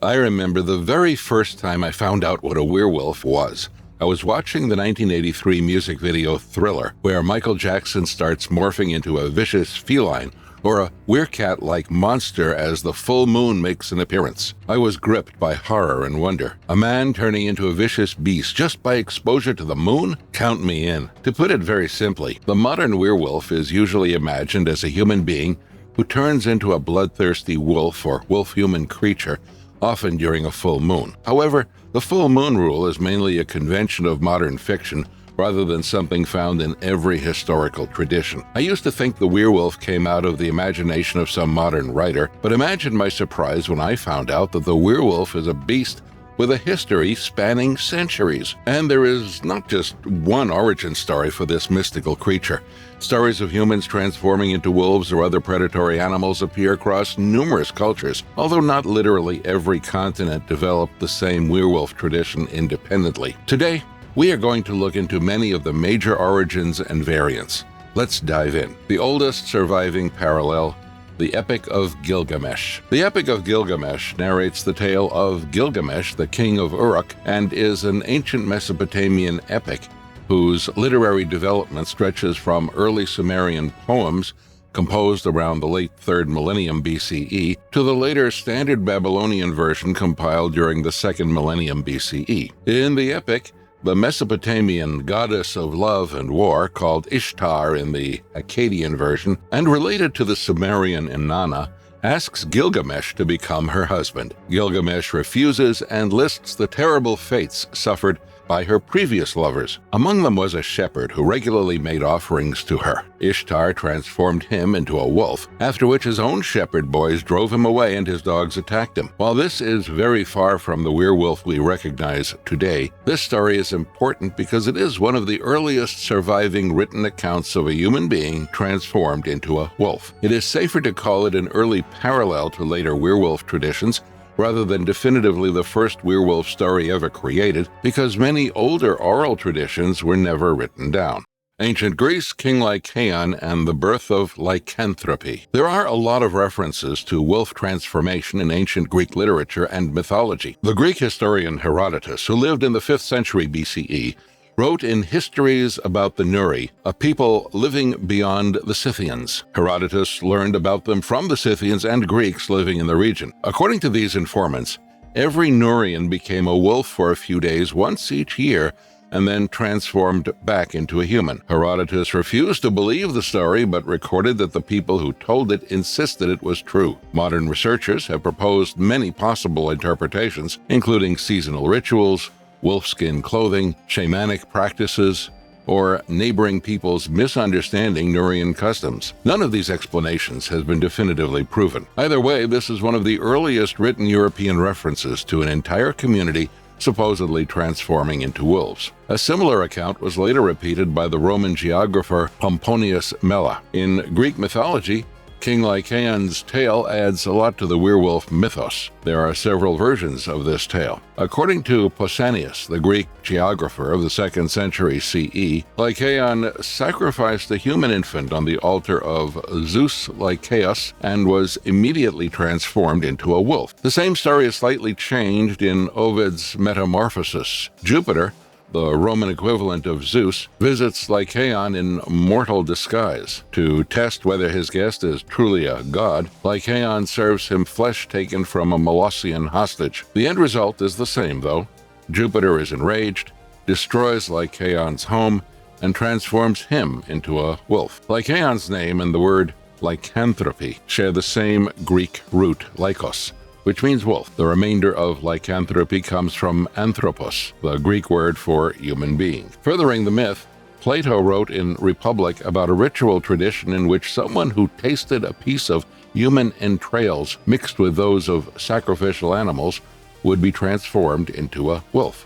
I remember the very first time I found out what a werewolf was. I was watching the 1983 music video Thriller, where Michael Jackson starts morphing into a vicious feline, or a werecat-like monster as the full moon makes an appearance. I was gripped by horror and wonder. A man turning into a vicious beast just by exposure to the moon? Count me in. To put it very simply, the modern werewolf is usually imagined as a human being who turns into a bloodthirsty wolf or wolf-human creature, often during a full moon. However, the full moon rule is mainly a convention of modern fiction rather than something found in every historical tradition. I used to think the werewolf came out of the imagination of some modern writer, but imagine my surprise when I found out that the werewolf is a beast with a history spanning centuries. And there is not just one origin story for this mystical creature. Stories of humans transforming into wolves or other predatory animals appear across numerous cultures, although not literally every continent developed the same werewolf tradition independently. Today, we are going to look into many of the major origins and variants. Let's dive in. The oldest surviving parallel, the Epic of Gilgamesh. The Epic of Gilgamesh narrates the tale of Gilgamesh, the king of Uruk, and is an ancient Mesopotamian epic whose literary development stretches from early Sumerian poems composed around the late 3rd millennium BCE to the later Standard Babylonian version compiled during the 2nd millennium BCE. In the epic, the Mesopotamian goddess of love and war, called Ishtar in the Akkadian version, and related to the Sumerian Inanna, asks Gilgamesh to become her husband. Gilgamesh refuses and lists the terrible fates suffered by her previous lovers. Among them was a shepherd who regularly made offerings to her. Ishtar transformed him into a wolf, after which his own shepherd boys drove him away and his dogs attacked him. While this is very far from the werewolf we recognize today, this story is important because it is one of the earliest surviving written accounts of a human being transformed into a wolf. It is safer to call it an early parallel to later werewolf traditions rather than definitively the first werewolf story ever created, because many older oral traditions were never written down. Ancient Greece, King Lycaon, and the birth of lycanthropy. There are a lot of references to wolf transformation in ancient Greek literature and mythology. The Greek historian Herodotus, who lived in the 5th century BCE, wrote in Histories about the Nuri, a people living beyond the Scythians. Herodotus learned about them from the Scythians and Greeks living in the region. According to these informants, every Nurian became a wolf for a few days once each year and then transformed back into a human. Herodotus refused to believe the story, but recorded that the people who told it insisted it was true. Modern researchers have proposed many possible interpretations, including seasonal rituals, wolfskin clothing, shamanic practices, or neighboring peoples misunderstanding Nurian customs. None of these explanations has been definitively proven. Either way, this is one of the earliest written European references to an entire community supposedly transforming into wolves. A similar account was later repeated by the Roman geographer Pomponius Mela. In Greek mythology, King Lycaon's tale adds a lot to the werewolf mythos. There are several versions of this tale. According to Pausanias, the Greek geographer of the 2nd century CE, Lycaon sacrificed a human infant on the altar of Zeus Lycaeus and was immediately transformed into a wolf. The same story is slightly changed in Ovid's Metamorphosis. Jupiter, the Roman equivalent of Zeus, visits Lycaon in mortal disguise. To test whether his guest is truly a god, Lycaon serves him flesh taken from a Molossian hostage. The end result is the same, though. Jupiter is enraged, destroys Lycaon's home, and transforms him into a wolf. Lycaon's name and the word lycanthropy share the same Greek root, lykos, which means wolf. The remainder of lycanthropy comes from anthropos, the Greek word for human being. Furthering the myth, Plato wrote in Republic about a ritual tradition in which someone who tasted a piece of human entrails mixed with those of sacrificial animals would be transformed into a wolf.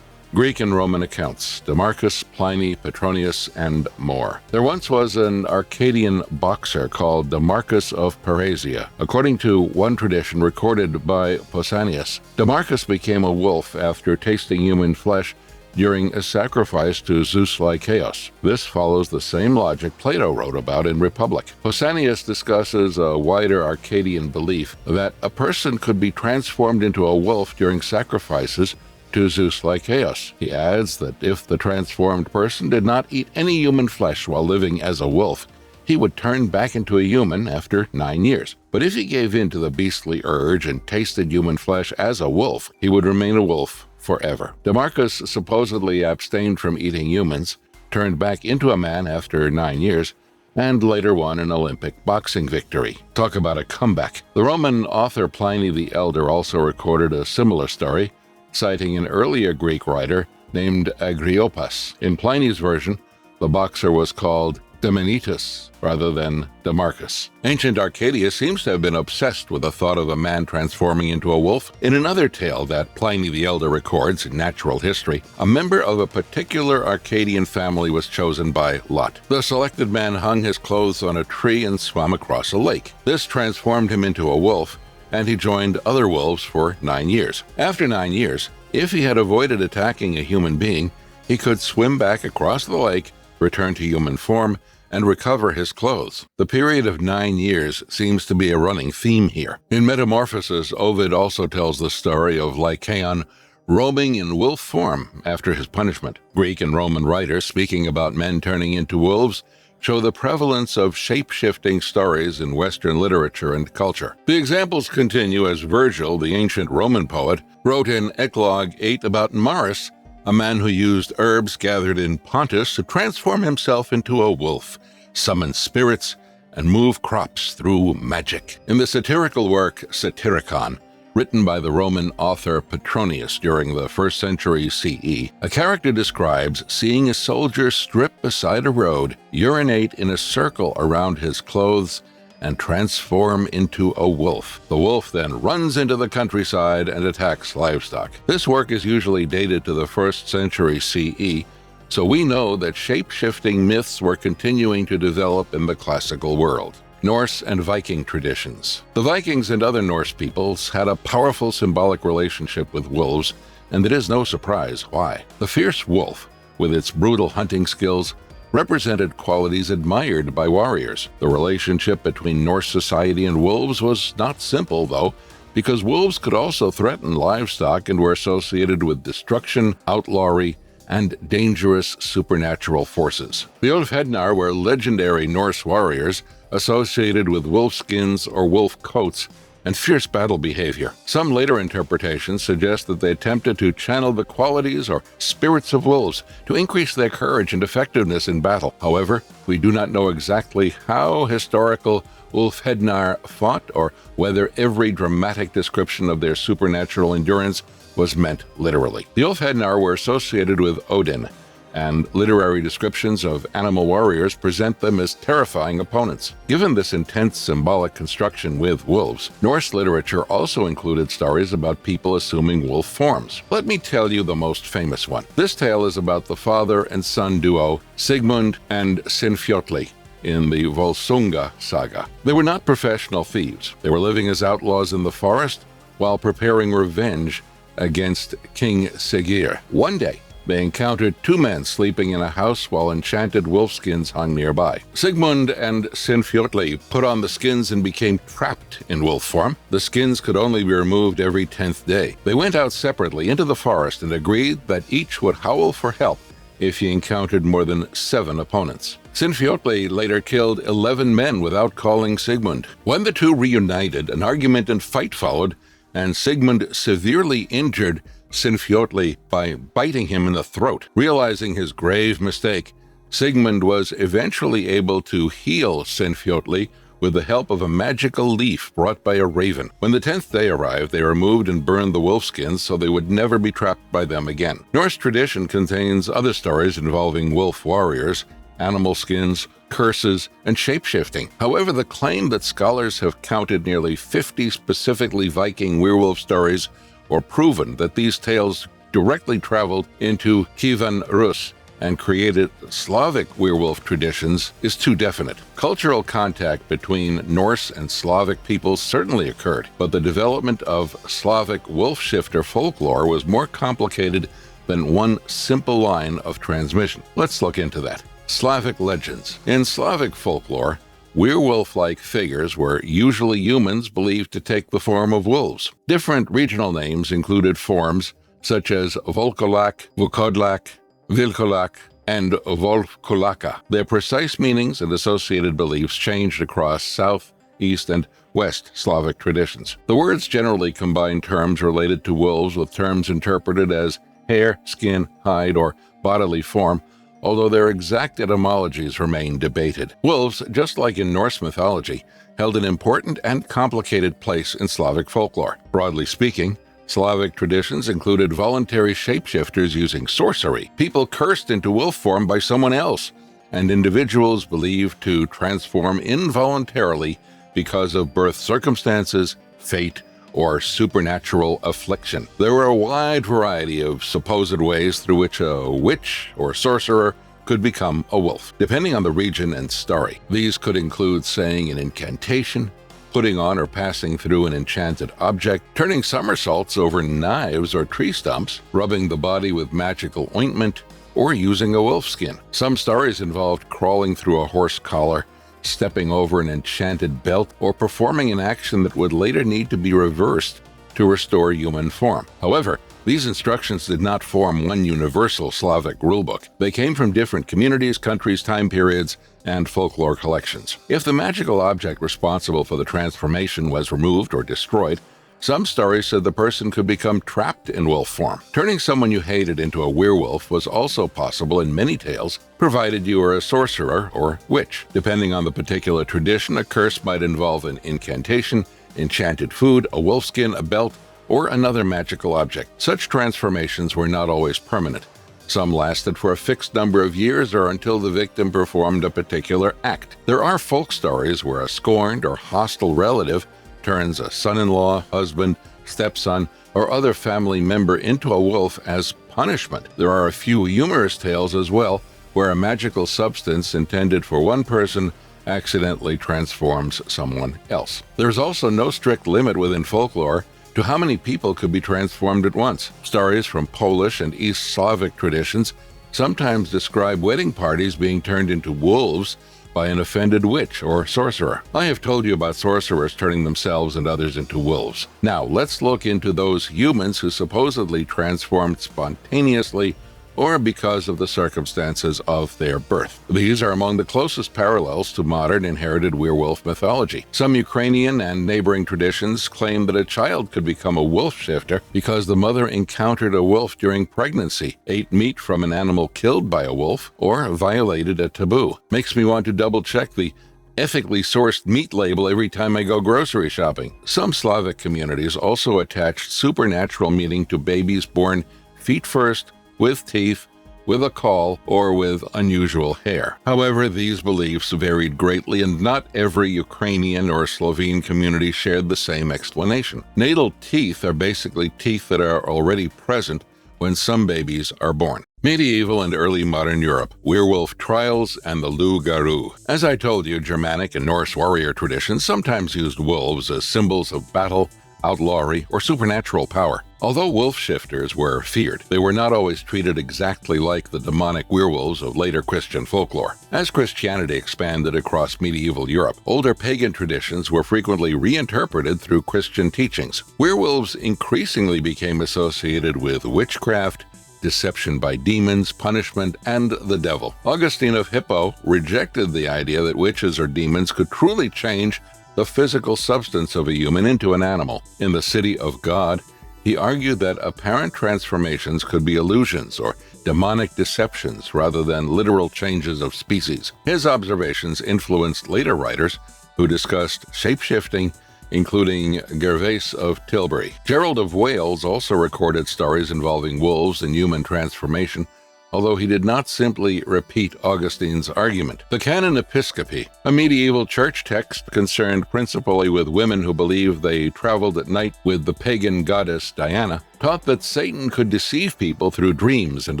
Greek and Roman accounts, Demarchus, Pliny, Petronius, and more. There once was an Arcadian boxer called Demarchus of Parasia. According to one tradition recorded by Pausanias, Demarchus became a wolf after tasting human flesh during a sacrifice to Zeus Lycaeus. This follows the same logic Plato wrote about in Republic. Pausanias discusses a wider Arcadian belief that a person could be transformed into a wolf during sacrifices to Zeus Lycaeus. He adds that if the transformed person did not eat any human flesh while living as a wolf, he would turn back into a human after 9 years. But if he gave in to the beastly urge and tasted human flesh as a wolf, he would remain a wolf forever. Demarchus supposedly abstained from eating humans, turned back into a man after 9 years, and later won an Olympic boxing victory. Talk about a comeback. The Roman author Pliny the Elder also recorded a similar story, citing an earlier Greek writer named Agriopas. In Pliny's version, the boxer was called Demenitus rather than Demarchus. Ancient Arcadia seems to have been obsessed with the thought of a man transforming into a wolf. In another tale that Pliny the Elder records in Natural History, a member of a particular Arcadian family was chosen by lot. The selected man hung his clothes on a tree and swam across a lake. This transformed him into a wolf, and he joined other wolves for 9 years. After 9 years, if he had avoided attacking a human being, he could swim back across the lake, return to human form, and recover his clothes. The period of 9 years seems to be a running theme here. In Metamorphoses, Ovid also tells the story of Lycaon roaming in wolf form after his punishment. Greek and Roman writers speaking about men turning into wolves show the prevalence of shape-shifting stories in Western literature and culture. The examples continue as Virgil, the ancient Roman poet, wrote in Eclogue 8 about Maris, a man who used herbs gathered in Pontus to transform himself into a wolf, summon spirits, and move crops through magic. In the satirical work Satyricon, written by the Roman author Petronius during the 1st century CE, a character describes seeing a soldier strip beside a road, urinate in a circle around his clothes, and transform into a wolf. The wolf then runs into the countryside and attacks livestock. This work is usually dated to the 1st century CE, so we know that shape-shifting myths were continuing to develop in the classical world. Norse and Viking traditions. The Vikings and other Norse peoples had a powerful symbolic relationship with wolves, and it is no surprise why. The fierce wolf, with its brutal hunting skills, represented qualities admired by warriors. The relationship between Norse society and wolves was not simple, though, because wolves could also threaten livestock and were associated with destruction, outlawry, and dangerous supernatural forces. The Ulfhednar were legendary Norse warriors associated with wolf skins or wolf coats and fierce battle behavior. Some later interpretations suggest that they attempted to channel the qualities or spirits of wolves to increase their courage and effectiveness in battle. However, we do not know exactly how historical Ulfhednar fought or whether every dramatic description of their supernatural endurance was meant literally. The Ulfhednar were associated with Odin, and literary descriptions of animal warriors present them as terrifying opponents. Given this intense symbolic construction with wolves, Norse literature also included stories about people assuming wolf forms. Let me tell you the most famous one. This tale is about the father and son duo Sigmund and Sinfjotli in the Volsunga saga. They were not professional thieves. They were living as outlaws in the forest while preparing revenge against King Siggeir. One day, they encountered two men sleeping in a house while enchanted wolfskins hung nearby. Sigmund and Sinfjotli put on the skins and became trapped in wolf form. The skins could only be removed every 10th day. They went out separately into the forest and agreed that each would howl for help if he encountered more than 7 opponents. Sinfjotli later killed 11 men without calling Sigmund. When the two reunited, an argument and fight followed, and Sigmund severely injured Sinfjotli by biting him in the throat. Realizing his grave mistake, Sigmund was eventually able to heal Sinfjotli with the help of a magical leaf brought by a raven. When the 10th day arrived, they removed and burned the wolfskins so they would never be trapped by them again. Norse tradition contains other stories involving wolf warriors, animal skins, curses, and shape-shifting. However, the claim that scholars have counted nearly 50 specifically Viking werewolf stories or proven that these tales directly traveled into Kievan Rus and created Slavic werewolf traditions is too definite. Cultural contact between Norse and Slavic peoples certainly occurred, but the development of Slavic wolf-shifter folklore was more complicated than one simple line of transmission. Let's look into that. Slavic legends. In Slavic folklore, werewolf-like figures were usually humans believed to take the form of wolves. Different regional names included forms such as volkolak, vukodlak, vilkolak, and volkolaka. Their precise meanings and associated beliefs changed across South, East, and West Slavic traditions. The words generally combine terms related to wolves with terms interpreted as hair, skin, hide, or bodily form, although their exact etymologies remain debated. Wolves, just like in Norse mythology, held an important and complicated place in Slavic folklore. Broadly speaking, Slavic traditions included voluntary shapeshifters using sorcery, people cursed into wolf form by someone else, and individuals believed to transform involuntarily because of birth circumstances, fate, or supernatural affliction. There were a wide variety of supposed ways through which a witch or sorcerer could become a wolf, depending on the region and story. These could include saying an incantation, putting on or passing through an enchanted object, turning somersaults over knives or tree stumps, rubbing the body with magical ointment, or using a wolf skin. Some stories involved crawling through a horse collar, stepping over an enchanted belt, or performing an action that would later need to be reversed to restore human form. However, these instructions did not form one universal Slavic rulebook. They came from different communities, countries, time periods, and folklore collections. If the magical object responsible for the transformation was removed or destroyed, some stories said the person could become trapped in wolf form. Turning someone you hated into a werewolf was also possible in many tales, provided you were a sorcerer or witch. Depending on the particular tradition, a curse might involve an incantation, enchanted food, a wolfskin, a belt, or another magical object. Such transformations were not always permanent. Some lasted for a fixed number of years or until the victim performed a particular act. There are folk stories where a scorned or hostile relative turns a son-in-law, husband, stepson, or other family member into a wolf as punishment. There are a few humorous tales as well, where a magical substance intended for one person accidentally transforms someone else. There's also no strict limit within folklore to how many people could be transformed at once. Stories from Polish and East Slavic traditions sometimes describe wedding parties being turned into wolves by an offended witch or sorcerer. I have told you about sorcerers turning themselves and others into wolves. Now, let's look into those humans who supposedly transformed spontaneously or because of the circumstances of their birth. These are among the closest parallels to modern inherited werewolf mythology. Some Ukrainian and neighboring traditions claim that a child could become a wolf shifter because the mother encountered a wolf during pregnancy, ate meat from an animal killed by a wolf, or violated a taboo. Makes me want to double-check the ethically sourced meat label every time I go grocery shopping. Some Slavic communities also attached supernatural meaning to babies born feet first, with teeth, with a caul, or with unusual hair. However, these beliefs varied greatly, and not every Ukrainian or Slovene community shared the same explanation. Natal teeth are basically teeth that are already present when some babies are born. Medieval and early modern Europe, werewolf trials, and the loup-garou. As I told you, Germanic and Norse warrior traditions sometimes used wolves as symbols of battle, outlawry, or supernatural power. Although wolf shifters were feared, they were not always treated exactly like the demonic werewolves of later Christian folklore. As Christianity expanded across medieval Europe, older pagan traditions were frequently reinterpreted through Christian teachings. Werewolves increasingly became associated with witchcraft, deception by demons, punishment, and the devil. Augustine of Hippo rejected the idea that witches or demons could truly change the physical substance of a human into an animal. In The City of God, he argued that apparent transformations could be illusions or demonic deceptions rather than literal changes of species. His observations influenced later writers who discussed shapeshifting, including Gervase of Tilbury. Gerald of Wales also recorded stories involving wolves and human transformation, although he did not simply repeat Augustine's argument. The Canon Episcopi, a medieval church text concerned principally with women who believed they traveled at night with the pagan goddess Diana, taught that Satan could deceive people through dreams and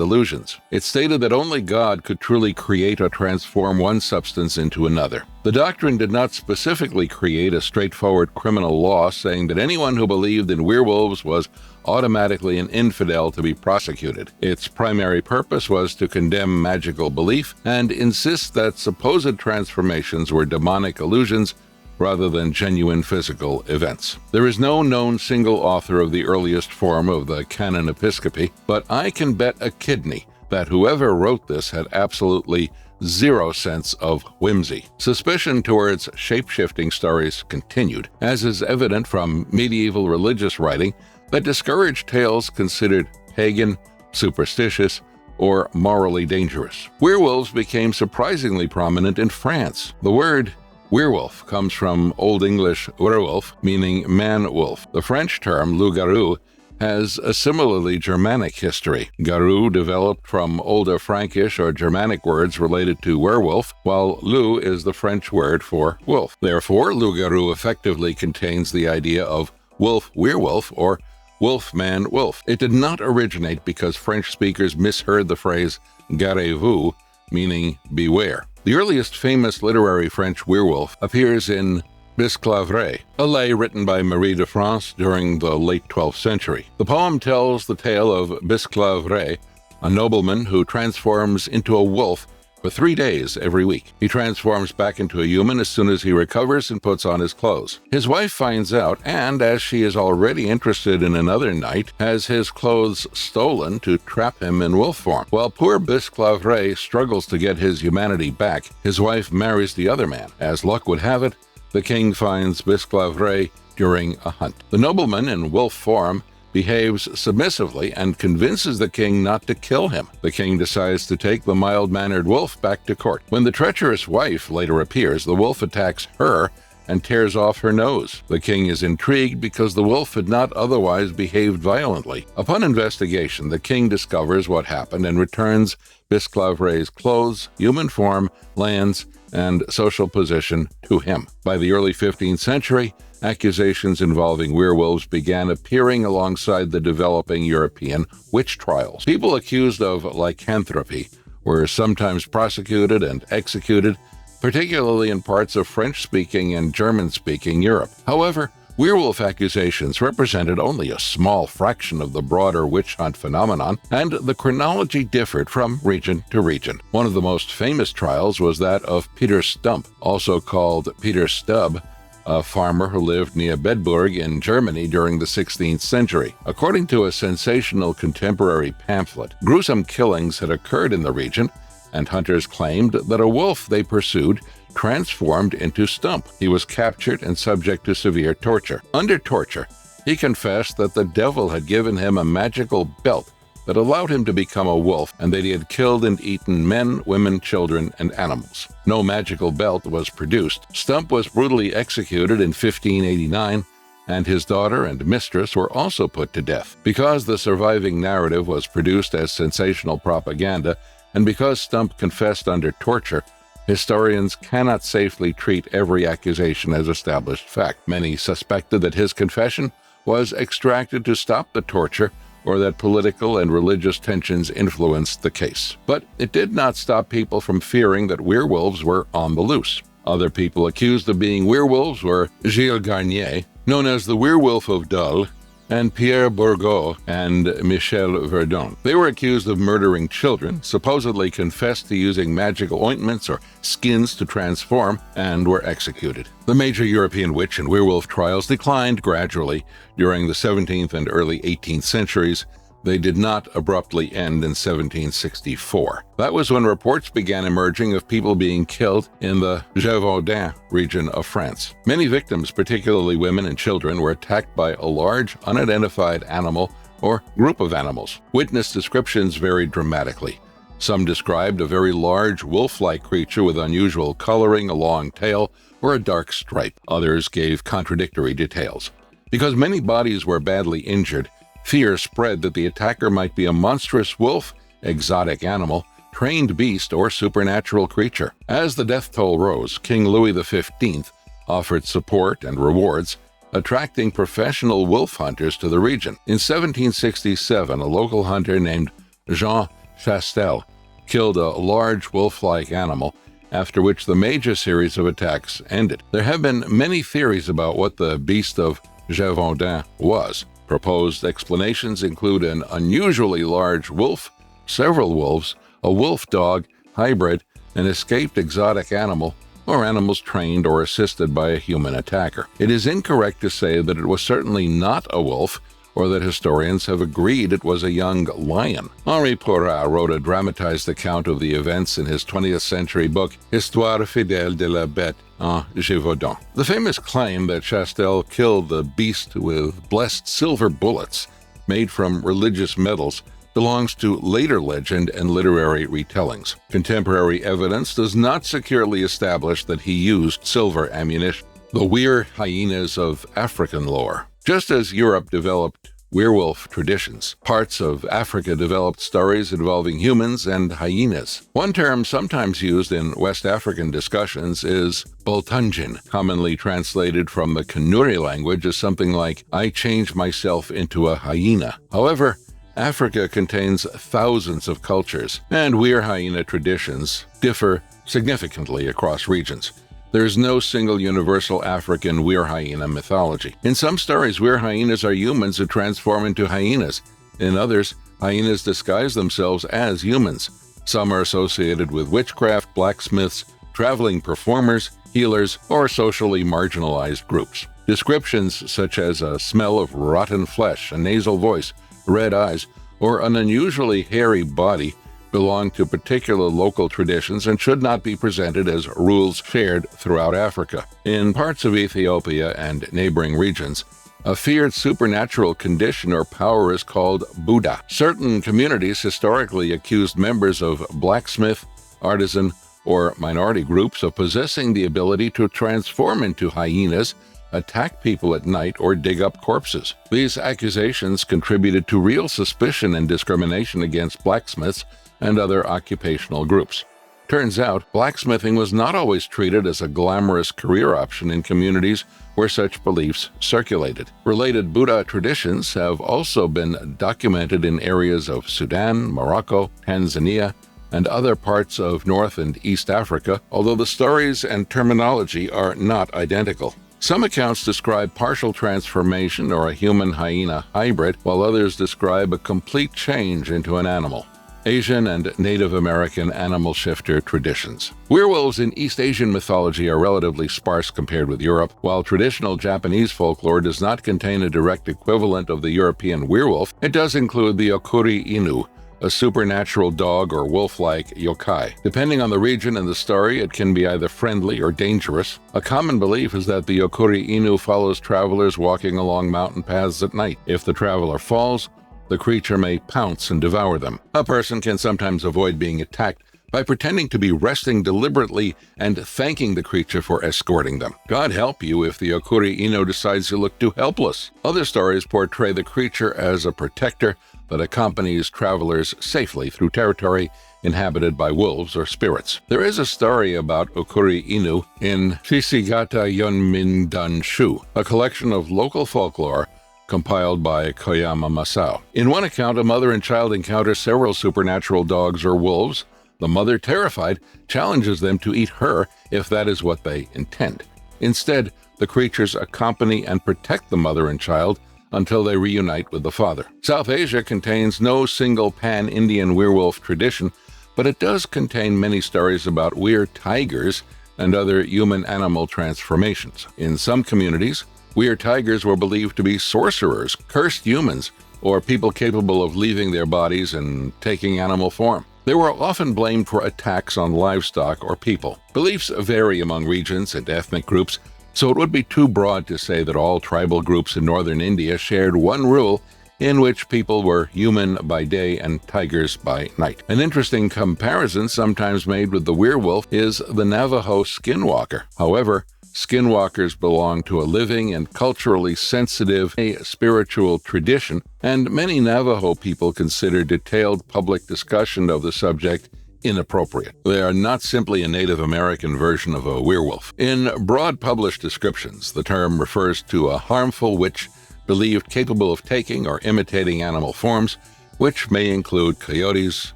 illusions. It stated that only God could truly create or transform one substance into another. The doctrine did not specifically create a straightforward criminal law saying that anyone who believed in werewolves was automatically an infidel to be prosecuted. Its primary purpose was to condemn magical belief and insist that supposed transformations were demonic illusions rather than genuine physical events. There is no known single author of the earliest form of the canon episcopi, but I can bet a kidney that whoever wrote this had absolutely zero sense of whimsy. Suspicion towards shape-shifting stories continued, as is evident from medieval religious writing that discouraged tales considered pagan, superstitious, or morally dangerous. Werewolves became surprisingly prominent in France. The word werewolf comes from Old English werewolf, meaning man-wolf. The French term loup-garou has a similarly Germanic history. Garou developed from older Frankish or Germanic words related to werewolf, while loup is the French word for wolf. Therefore, loup-garou effectively contains the idea of wolf-werewolf or wolf-man-wolf. It did not originate because French speakers misheard the phrase garez-vous, meaning beware. The earliest famous literary French werewolf appears in Bisclavret, a lay written by Marie de France during the late 12th century. The poem tells the tale of Bisclavret, a nobleman who transforms into a wolf for 3 days every week. He transforms back into a human as soon as he recovers and puts on his clothes. His wife finds out and, as she is already interested in another knight, has his clothes stolen to trap him in wolf form. While poor Bisclavret struggles to get his humanity back, his wife marries the other man. As luck would have it, the king finds Bisclavret during a hunt. The nobleman in wolf form behaves submissively and convinces the king not to kill him. The king decides to take the mild-mannered wolf back to court. When the treacherous wife later appears, the wolf attacks her and tears off her nose. The king is intrigued because the wolf had not otherwise behaved violently. Upon investigation, the king discovers what happened and returns Bisclavret's clothes, human form, lands, and social position to him. By the early 15th century, accusations involving werewolves began appearing alongside the developing European witch trials. People accused of lycanthropy were sometimes prosecuted and executed, particularly in parts of French-speaking and German-speaking Europe. However, werewolf accusations represented only a small fraction of the broader witch hunt phenomenon, and the chronology differed from region to region. One of the most famous trials was that of Peter Stump, also called Peter Stubb, a farmer who lived near Bedburg in Germany during the 16th century. According to a sensational contemporary pamphlet, gruesome killings had occurred in the region, and hunters claimed that a wolf they pursued transformed into Stump. He was captured and subject to severe torture. Under torture, he confessed that the devil had given him a magical belt that allowed him to become a wolf, and that he had killed and eaten men, women, children, and animals. No magical belt was produced. Stump was brutally executed in 1589, and his daughter and mistress were also put to death. Because the surviving narrative was produced as sensational propaganda, and because Stump confessed under torture, historians cannot safely treat every accusation as established fact. Many suspected that his confession was extracted to stop the torture, or that political and religious tensions influenced the case. But it did not stop people from fearing that werewolves were on the loose. Other people accused of being werewolves were Gilles Garnier, known as the Werewolf of Dole, and Pierre Bourgault and Michel Verdun. They were accused of murdering children, supposedly confessed to using magical ointments or skins to transform, and were executed. The major European witch and werewolf trials declined gradually during the 17th and early 18th centuries. They did not abruptly end in 1764. That was when reports began emerging of people being killed in the Gévaudan region of France. Many victims, particularly women and children, were attacked by a large, unidentified animal or group of animals. Witness descriptions varied dramatically. Some described a very large, wolf-like creature with unusual coloring, a long tail, or a dark stripe. Others gave contradictory details. Because many bodies were badly injured, fear spread that the attacker might be a monstrous wolf, exotic animal, trained beast, or supernatural creature. As the death toll rose, King Louis XV offered support and rewards, attracting professional wolf hunters to the region. In 1767, a local hunter named Jean Chastel killed a large wolf-like animal, after which the major series of attacks ended. There have been many theories about what the beast of Gévaudan was. Proposed explanations include an unusually large wolf, several wolves, a wolf-dog hybrid, an escaped exotic animal, or animals trained or assisted by a human attacker. It is incorrect to say that it was certainly not a wolf, or that historians have agreed it was a young lion. Henri Porrat wrote a dramatized account of the events in his 20th century book Histoire fidèle de la bête en Gévaudan. The famous claim that Chastel killed the beast with blessed silver bullets made from religious metals belongs to later legend and literary retellings. Contemporary evidence does not securely establish that he used silver ammunition. The weir hyenas of African lore. Just as Europe developed werewolf traditions, parts of Africa developed stories involving humans and hyenas. One term sometimes used in West African discussions is Boltunjin, commonly translated from the Kanuri language as something like, "I change myself into a hyena." However, Africa contains thousands of cultures, and weir hyena traditions differ significantly across regions. There is no single universal African weir hyena mythology. In some stories, weir hyenas are humans who transform into hyenas. In others, hyenas disguise themselves as humans. Some are associated with witchcraft, blacksmiths, traveling performers, healers, or socially marginalized groups. Descriptions such as a smell of rotten flesh, a nasal voice, red eyes, or an unusually hairy body belong to particular local traditions and should not be presented as rules shared throughout Africa. In parts of Ethiopia and neighboring regions, a feared supernatural condition or power is called Buddha. Certain communities historically accused members of blacksmith, artisan, or minority groups of possessing the ability to transform into hyenas, attack people at night, or dig up corpses. These accusations contributed to real suspicion and discrimination against blacksmiths and other occupational groups. Turns out, blacksmithing was not always treated as a glamorous career option in communities where such beliefs circulated. Related Buddha traditions have also been documented in areas of Sudan, Morocco, Tanzania, and other parts of North and East Africa, although the stories and terminology are not identical. Some accounts describe partial transformation or a human-hyena hybrid, while others describe a complete change into an animal. Asian and Native American animal shifter traditions. Werewolves in East Asian mythology are relatively sparse compared with Europe. While traditional Japanese folklore does not contain a direct equivalent of the European werewolf, it does include the Okuri Inu, a supernatural dog or wolf-like yokai. Depending on the region and the story, it can be either friendly or dangerous. A common belief is that the Okuri Inu follows travelers walking along mountain paths at night. If the traveler falls, the creature may pounce and devour them. A person can sometimes avoid being attacked by pretending to be resting deliberately and thanking the creature for escorting them. God help you if the Okuri Inu decides you look too helpless. Other stories portray the creature as a protector that accompanies travelers safely through territory inhabited by wolves or spirits. There is a story about Okuri Inu in Shishiigata Yonmindan Shu, a collection of local folklore compiled by Koyama Masao. In one account, a mother and child encounter several supernatural dogs or wolves. The mother, terrified, challenges them to eat her if that is what they intend. Instead, the creatures accompany and protect the mother and child until they reunite with the father. South Asia contains no single pan-Indian werewolf tradition, but it does contain many stories about weir tigers and other human-animal transformations. In some communities, weir tigers were believed to be sorcerers, cursed humans, or people capable of leaving their bodies and taking animal form. They were often blamed for attacks on livestock or people. Beliefs vary among regions and ethnic groups, so it would be too broad to say that all tribal groups in northern India shared one rule in which people were human by day and tigers by night. An interesting comparison sometimes made with the werewolf is the Navajo skinwalker. However, skinwalkers belong to a living and culturally sensitive spiritual tradition, and many Navajo people consider detailed public discussion of the subject inappropriate. They are not simply a Native American version of a werewolf. In broad published descriptions, the term refers to a harmful witch believed capable of taking or imitating animal forms, which may include coyotes,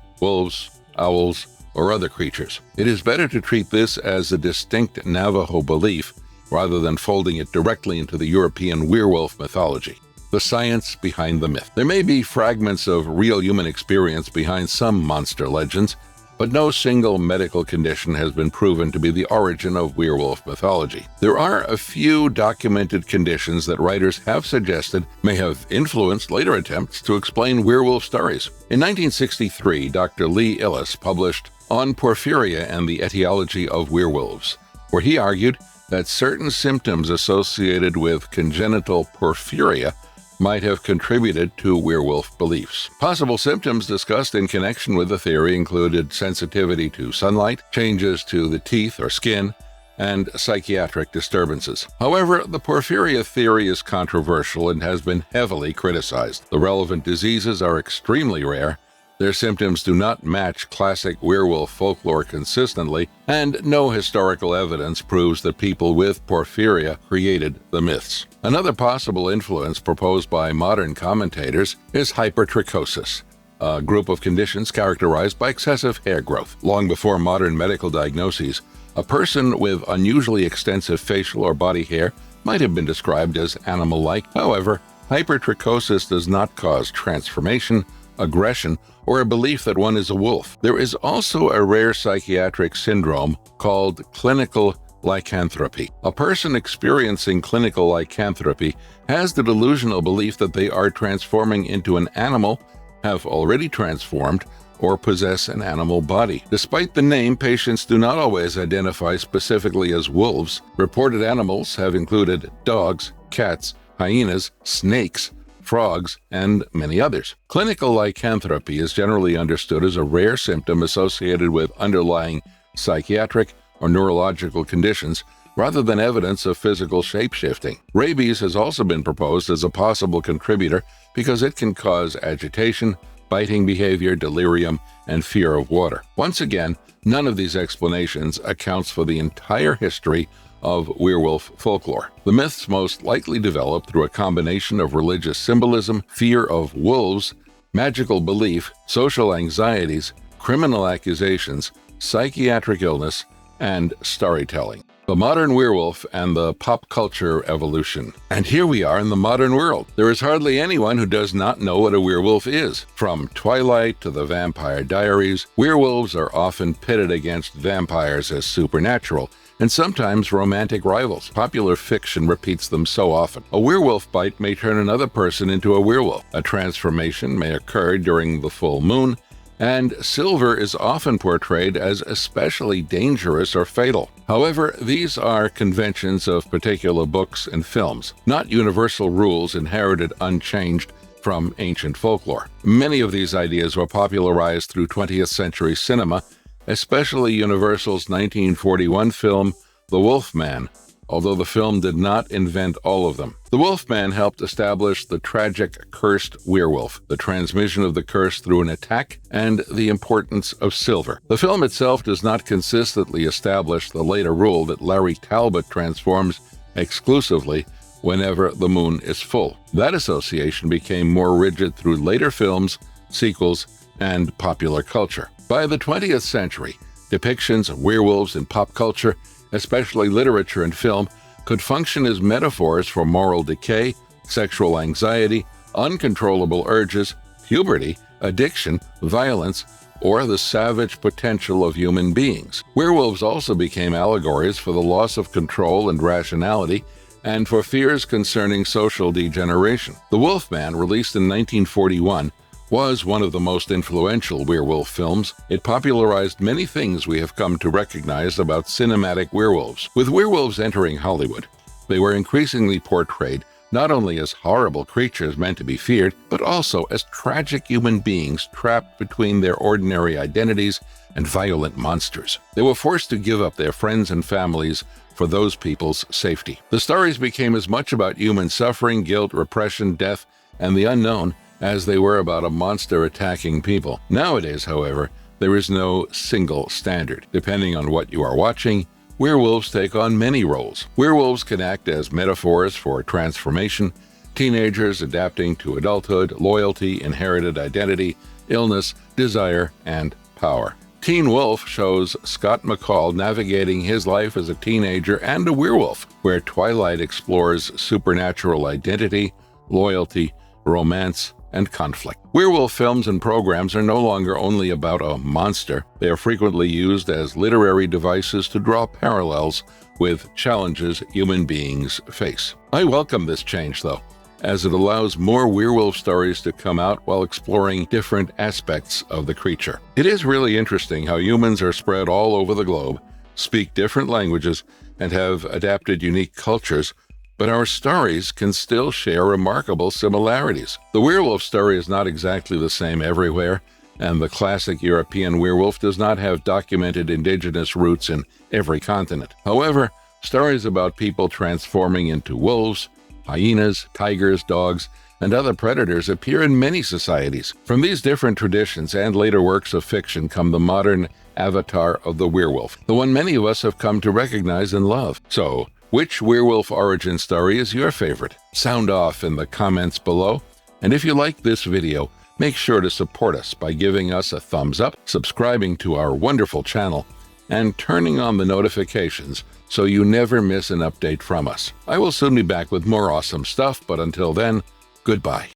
wolves, owls, or other creatures. It is better to treat this as a distinct Navajo belief rather than folding it directly into the European werewolf mythology. The science behind the myth. There may be fragments of real human experience behind some monster legends, but no single medical condition has been proven to be the origin of werewolf mythology. There are a few documented conditions that writers have suggested may have influenced later attempts to explain werewolf stories. In 1963, Dr. Lee Illes published On Porphyria and the Etiology of Werewolves, where he argued that certain symptoms associated with congenital porphyria might have contributed to werewolf beliefs. Possible symptoms discussed in connection with the theory included sensitivity to sunlight, changes to the teeth or skin, and psychiatric disturbances. However, the porphyria theory is controversial and has been heavily criticized. The relevant diseases are extremely rare, their symptoms do not match classic werewolf folklore consistently, and no historical evidence proves that people with porphyria created the myths. Another possible influence proposed by modern commentators is hypertrichosis, a group of conditions characterized by excessive hair growth. Long before modern medical diagnoses, a person with unusually extensive facial or body hair might have been described as animal-like. However, hypertrichosis does not cause transformation, aggression, or a belief that one is a wolf. There is also a rare psychiatric syndrome called clinical lycanthropy. A person experiencing clinical lycanthropy has the delusional belief that they are transforming into an animal, have already transformed, or possess an animal body. Despite the name, patients do not always identify specifically as wolves. Reported animals have included dogs, cats, hyenas, snakes, frogs, and many others. Clinical lycanthropy is generally understood as a rare symptom associated with underlying psychiatric or neurological conditions rather than evidence of physical shape-shifting. Rabies has also been proposed as a possible contributor because it can cause agitation, biting behavior, delirium, and fear of water. Once again, none of these explanations accounts for the entire history of werewolf folklore. The myths most likely developed through a combination of religious symbolism, fear of wolves, magical belief, social anxieties, criminal accusations, psychiatric illness, and storytelling. The modern werewolf and the pop culture evolution. And here we are in the modern world. There is hardly anyone who does not know what a werewolf is. From Twilight to the Vampire Diaries, werewolves are often pitted against vampires as supernatural, and sometimes romantic rivals. Popular fiction repeats them so often. A werewolf bite may turn another person into a werewolf. A transformation may occur during the full moon, and silver is often portrayed as especially dangerous or fatal. However, these are conventions of particular books and films, not universal rules inherited unchanged from ancient folklore. Many of these ideas were popularized through 20th century cinema, especially Universal's 1941 film, The Wolfman, although the film did not invent all of them. The Wolfman helped establish the tragic cursed werewolf, the transmission of the curse through an attack, and the importance of silver. The film itself does not consistently establish the later rule that Larry Talbot transforms exclusively whenever the moon is full. That association became more rigid through later films, sequels, and popular culture. By the 20th century, depictions of werewolves in pop culture, especially literature and film, could function as metaphors for moral decay, sexual anxiety, uncontrollable urges, puberty, addiction, violence, or the savage potential of human beings. Werewolves also became allegories for the loss of control and rationality, and for fears concerning social degeneration. The Wolfman, released in 1941, was one of the most influential werewolf films. It popularized many things we have come to recognize about cinematic werewolves. With werewolves entering Hollywood, they were increasingly portrayed not only as horrible creatures meant to be feared, but also as tragic human beings trapped between their ordinary identities and violent monsters. They were forced to give up their friends and families for those people's safety. The stories became as much about human suffering, guilt, repression, death, and the unknown as they were about a monster attacking people. Nowadays, however, There is no single standard. Depending on what you are watching, werewolves take on many roles. Werewolves can act as metaphors for transformation, teenagers adapting to adulthood, loyalty, inherited identity, illness, desire, and power. Teen Wolf shows Scott McCall navigating his life as a teenager and a werewolf, where Twilight explores supernatural identity, loyalty, romance, and conflict. Werewolf films and programs are no longer only about a monster. They are frequently used as literary devices to draw parallels with challenges human beings face. I welcome this change, though, as it allows more werewolf stories to come out while exploring different aspects of the creature. It is really interesting how humans are spread all over the globe, speak different languages, and have adapted unique cultures, but our stories can still share remarkable similarities. The werewolf story is not exactly the same everywhere, and the classic European werewolf does not have documented indigenous roots in every continent. However, stories about people transforming into wolves, hyenas, tigers, dogs, and other predators appear in many societies. From these different traditions and later works of fiction come the modern avatar of the werewolf, the one many of us have come to recognize and love. So, which werewolf origin story is your favorite? Sound off in the comments below. And if you like this video, make sure to support us by giving us a thumbs up, subscribing to our wonderful channel, and turning on the notifications so you never miss an update from us. I will soon be back with more awesome stuff, but until then, goodbye.